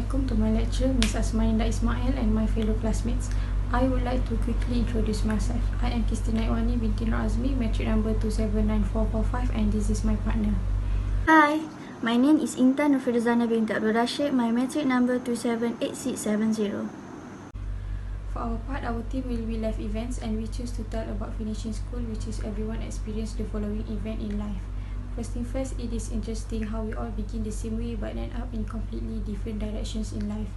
Assalamualaikum to my lecturer, Ms. Asmarinda Ismail, and my fellow classmates. I would like to quickly introduce myself. I am Qistina Iwani, Binti Azmi, metric number 279445, and this is my partner. Hi, my name is Intan Firzanah binti Abdul, my metric number 278670. For our part, our team will be life events, and we choose to tell about finishing school, which is everyone experienced the following event in life. First thing first, it is interesting how we all begin the same way but end up in completely different directions in life.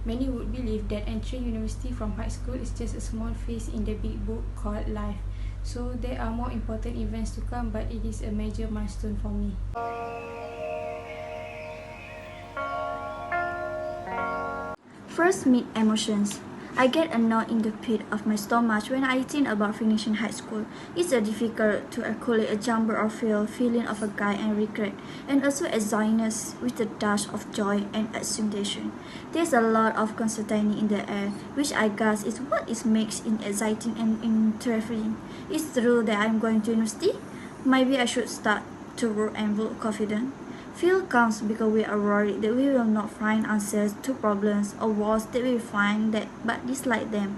Many would believe that entering university from high school is just a small phase in the big book called life. So there are more important events to come, but it is a major milestone for me. First, meet emotions. I get a knot in the pit of my stomach when I think about finishing high school. It's difficult to articulate a jumble of feeling of a guilt and regret, and also excitement with a dash of joy and exultation. There's a lot of uncertainty in the air, which I guess is what it makes it exciting and interesting. It's true that I'm going to university. Maybe I should start to work and look confident. Fear comes because we are worried that we will not find answers to problems, or worse, that we find that but dislike them.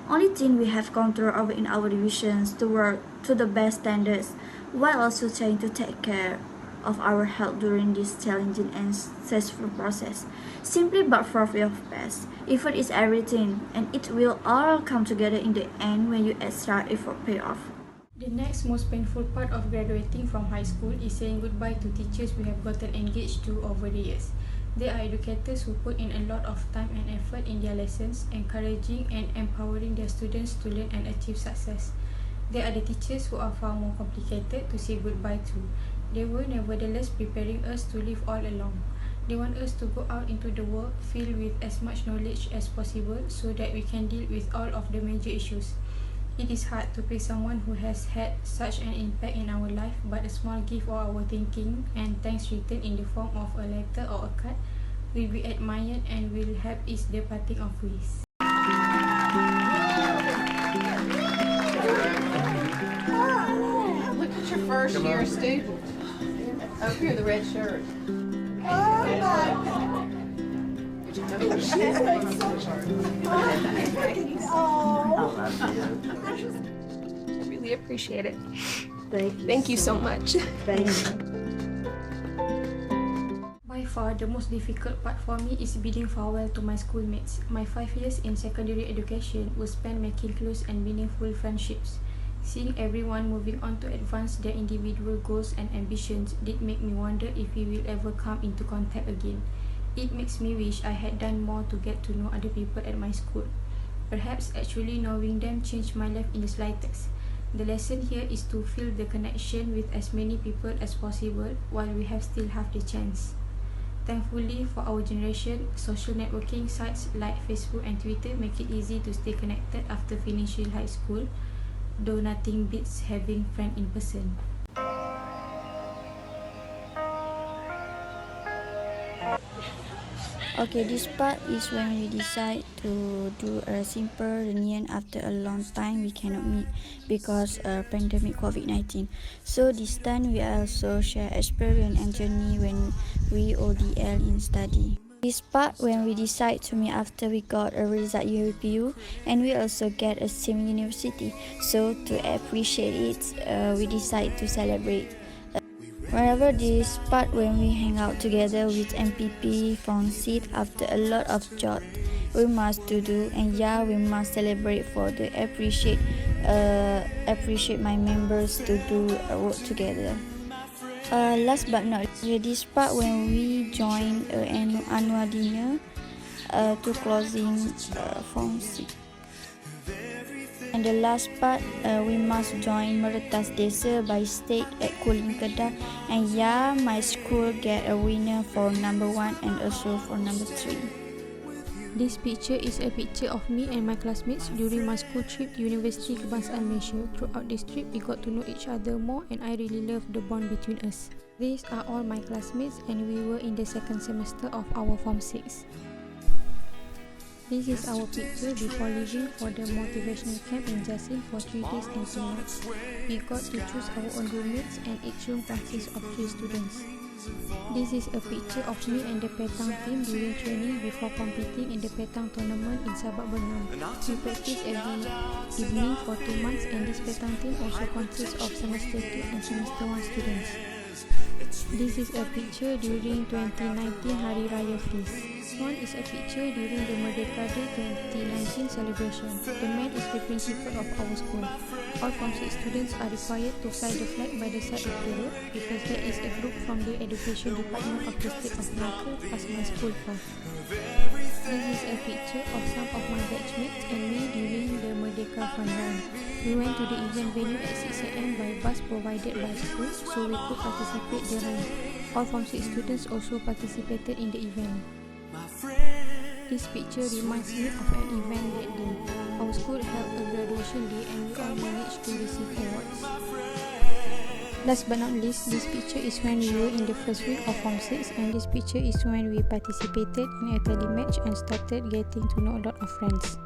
Only thing we have control over in our divisions to work to the best standards, while also trying to take care of our health during this challenging and stressful process. Simply but for your best. Effort is everything, and it will all come together in the end when your extra effort pay off. The next most painful part of graduating from high school is saying goodbye to teachers we have gotten engaged to over the years. They are educators who put in a lot of time and effort in their lessons, encouraging and empowering their students to learn and achieve success. They are the teachers who are far more complicated to say goodbye to. They were nevertheless preparing us to live all along. They want us to go out into the world filled with as much knowledge as possible so that we can deal with all of the major issues. It is hard to pay someone who has had such an impact in our life, but a small gift of our thinking and thanks written in the form of a letter or a card will be admired and will help ease the parting of ways. Look at your first year student. Over here, the red shirt. I really appreciate it. Thank you so much. By far, the most difficult part for me is bidding farewell to my schoolmates. My 5 years in secondary education were spent making close and meaningful friendships. Seeing everyone moving on to advance their individual goals and ambitions did make me wonder if we will ever come into contact again. It makes me wish I had done more to get to know other people at my school. Perhaps actually knowing them changed my life in the slightest. The lesson here is to feel the connection with as many people as possible while we have still have the chance. Thankfully for our generation, social networking sites like Facebook and Twitter make it easy to stay connected after finishing high school, though nothing beats having friends in person. Okay, this part is when we decide to do a simple reunion after a long time we cannot meet because of pandemic COVID-19. So this time we also share experience and journey when we ODL in study. This part when we decide to meet after we got a result UPU and we also get a same university. So to appreciate it, we decide to celebrate. Whenever this part when we hang out together with MPP from seat after a lot of job we must do and yeah, we must celebrate for the appreciate my members to do work together. Last but not least, this part when we join an annual dinner to closing from seat. And the last part, we must join Meretas Desa by state at Kuling Kedah. And yeah, my school get a winner for number 1 and also for number 3. This picture is a picture of me and my classmates during my school trip to University Kebangsaan Malaysia. Throughout this trip, we got to know each other more and I really love the bond between us. These are all my classmates and we were in the second semester of our Form 6. This is our picture before leaving for the motivational camp in Jasin for 3 days and 2 nights. We got to choose our own roommates and each room consists of 3 students. This is a picture of me and the petang team during training before competing in the petang tournament in Sabak Bernam. We practice every evening for 2 months, and this petang team also consists of semester 2 and semester 1 students. This is a picture during 2019 Hari Raya Feast. This one is a picture during the Merdeka Day 2019 celebration. The man is the principal of our school. All Form 6 students are required to fly the flag by the side of the road because there is a group from the Education Department of the State of Malacca as my school path. This is a picture of some of my batchmates and me during the Merdeka Fun Run. We went to the event venue at 6 am by bus provided by school so we could participate the run. All Form 6 students also participated in the event. This picture reminds me of an event that day. Our school held a graduation day and we all managed to receive awards. Last but not least, this picture is when we were in the first week of Form 6, and this picture is when we participated in a tally match and started getting to know a lot of friends.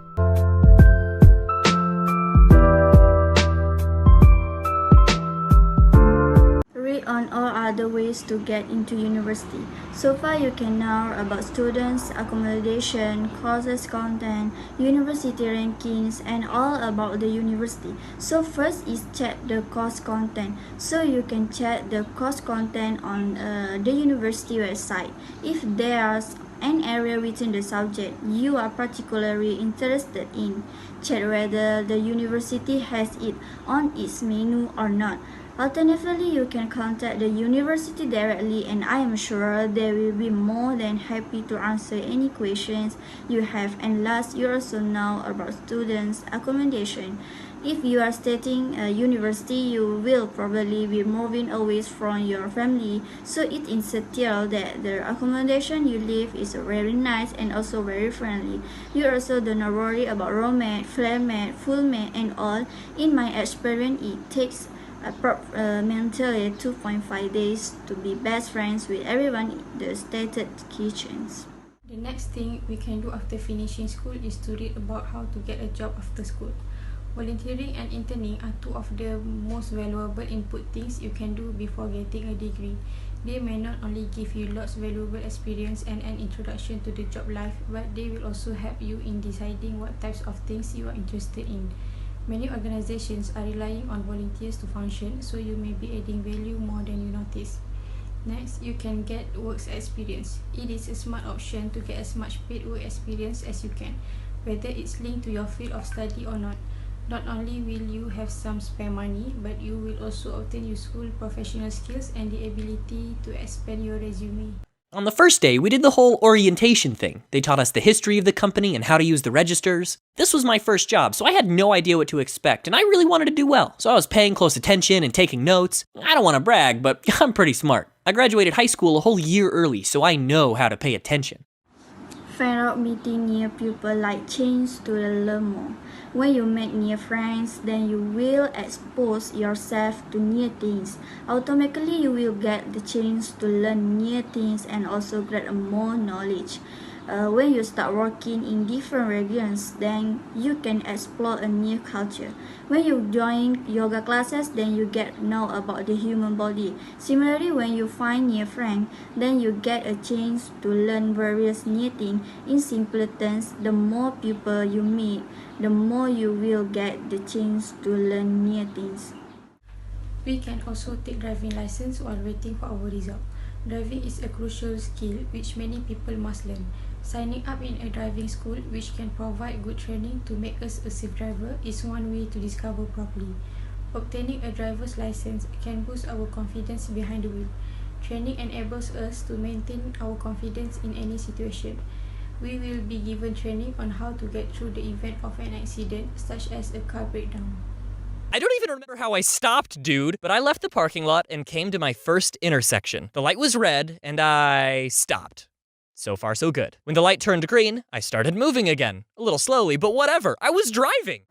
Read on all other ways to get into university. So far you can know about students, accommodation, courses content, university rankings, and all about the university. So first is check the course content. So you can check the course content on the university website. If there's an area within the subject you are particularly interested in, check whether the university has it on its menu or not. Alternatively, you can contact the university directly, and I am sure they will be more than happy to answer any questions you have. And last, you also know about students' accommodation. If you are studying a university, you will probably be moving away from your family, so it is essential that the accommodation you live is very nice and also very friendly. You also do not worry about roommate, flatmate, fullmate, and all. In my experience, it takes approximately 2.5 days to be best friends with everyone in the stated kitchens. The next thing we can do after finishing school is to read about how to get a job after school. Volunteering and interning are two of the most valuable input things you can do before getting a degree. They may not only give you lots of valuable experience and an introduction to the job life, but they will also help you in deciding what types of things you are interested in. Many organizations are relying on volunteers to function, so you may be adding value more than you notice. Next, you can get work experience. It is a smart option to get as much paid work experience as you can, whether it's linked to your field of study or not. Not only will you have some spare money, but you will also obtain useful professional skills and the ability to expand your resume. On the first day, we did the whole orientation thing. They taught us the history of the company and how to use the registers. This was my first job, so I had no idea what to expect, and I really wanted to do well. So I was paying close attention and taking notes. I don't want to brag, but I'm pretty smart. I graduated high school a whole year early, so I know how to pay attention. Find out meeting new people like change to learn more. When you make new friends, then you will expose yourself to new things. Automatically, you will get the chance to learn new things and also get more knowledge. When you start working in different regions, then you can explore a new culture. When you join yoga classes, then you get to know about the human body. Similarly, when you find new friends, then you get a chance to learn various new things. In simple terms, the more people you meet, the more you will get the chance to learn new things. We can also take driving license while waiting for our result. Driving is a crucial skill which many people must learn. Signing up in a driving school which can provide good training to make us a safe driver is one way to discover properly. Obtaining a driver's license can boost our confidence behind the wheel. Training enables us to maintain our confidence in any situation. We will be given training on how to get through the event of an accident, such as a car breakdown. I don't even remember how I stopped, dude, but I left the parking lot and came to my first intersection. The light was red, and I stopped. So far, so good. When the light turned green, I started moving again. A little slowly, but whatever. I was driving.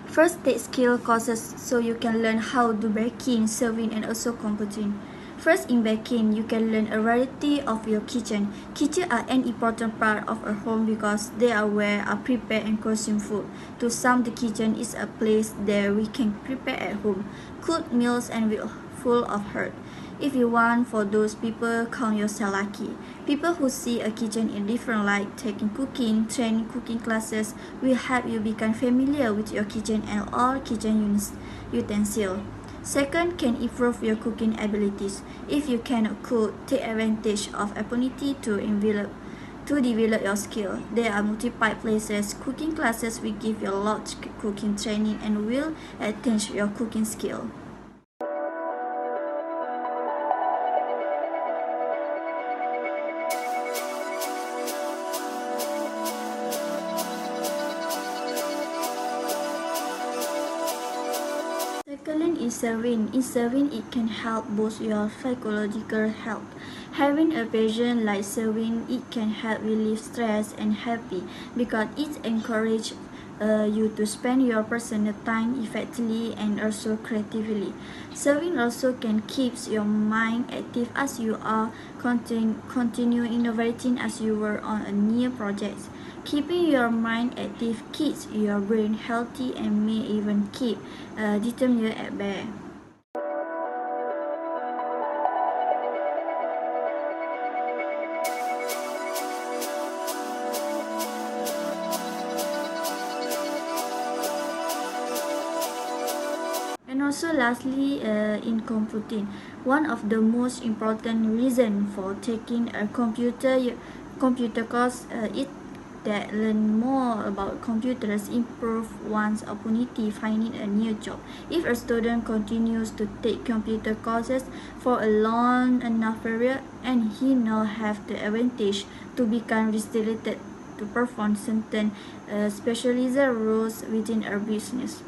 First, take skill courses so you can learn how to baking, serving, and also computing. First, in baking, you can learn a variety of your kitchen. Kitchen are an important part of a home because they are where I prepare and consume food. To some, the kitchen is a place that we can prepare at home, cook meals and be full of heart. If you want, for those people, count yourself lucky. People who see a kitchen in different light, taking cooking, training cooking classes, will help you become familiar with your kitchen and all kitchen utensils. Second, can improve your cooking abilities. If you cannot cook, take advantage of opportunity to develop your skill. There are multiple places. Cooking classes will give you a lot of cooking training and will enhance your cooking skill. Second is serving. In serving, it can help boost your psychological health. Having a passion like serving, it can help relieve stress and happy because it encourages you to spend your personal time effectively and also creatively. Serving also can keep your mind active as you are continue innovating as you work on a new project. Keeping your mind active keeps your brain healthy and may even keep determination at bay. And also lastly, in computing, one of the most important reasons for taking a computer course is that learn more about computers improve one's opportunity finding a new job. If a student continues to take computer courses for a long enough period, and he now have the advantage to become restricted to perform certain specialized roles within a business.